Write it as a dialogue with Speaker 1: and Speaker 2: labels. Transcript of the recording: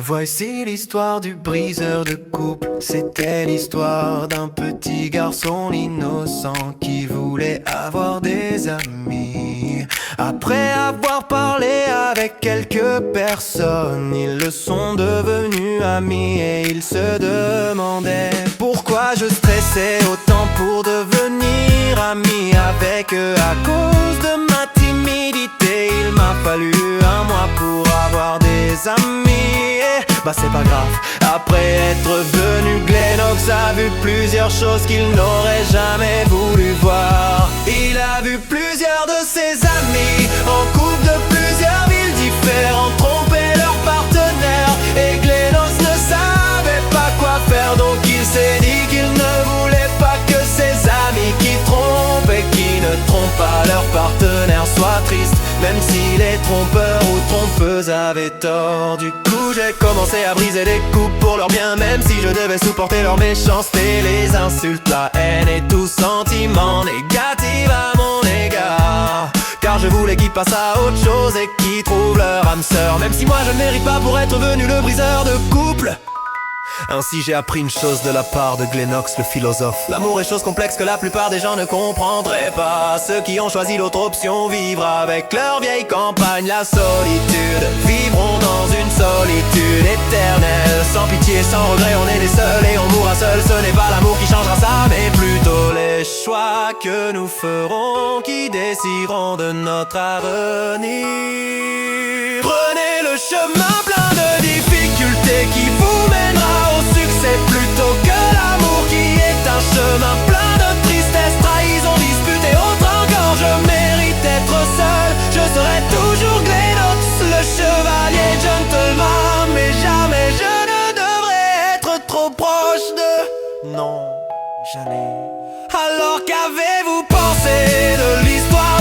Speaker 1: Voici l'histoire du briseur de couple. C'était l'histoire d'un petit garçon innocent qui voulait avoir des amis. Après avoir parlé avec quelques personnes, ils le sont devenus amis et ils se demandaient pourquoi je stressais autant pour devenir ami avec eux. À cause de ma timidité, il m'a fallu un mois pour avoir des amis. Bah c'est pas grave, après être venu, Glenox a vu plusieurs choses qu'il n'aurait jamais voulu voir. Il a vu plusieurs de ses amis en couple de plusieurs villes différentes tromper leur partenaire, et Glenox ne savait pas quoi faire, donc il s'est dit qu'il ne voulait pas que ses amis qui trompent et qui ne trompent pas leur partenaire soient tristes, même si les trompeurs ou trompeuses avaient tort. Du coup j'ai commencé à briser des couples pour leur bien, même si je devais supporter leur méchanceté, les insultes, la haine et tout sentiment négatif à mon égard. Car je voulais qu'ils passent à autre chose et qu'ils trouvent leur âme sœur, même si moi je ne mérite pas pour être venu le briseur de couple. Ainsi j'ai appris une chose de la part de Glenox le philosophe: l'amour est chose complexe que la plupart des gens ne comprendraient pas. Ceux qui ont choisi l'autre option, vivre avec leur vieille campagne, la solitude, vivront dans une solitude éternelle. Sans pitié, sans regret, on est les seuls et on mourra seul. Ce n'est pas l'amour qui changera ça, mais plutôt les choix que nous ferons qui décideront de notre avenir. Prenez le chemin plein de difficultés qui vous mènera au succès, plutôt que l'amour qui est un chemin plein de tristesse, trahison, dispute et autres encore. Je mérite d'être seul, je serai toujours Glenox, le chevalier gentleman, mais jamais je ne devrais être trop proche de... Non, jamais. Alors qu'avez-vous pensé de l'histoire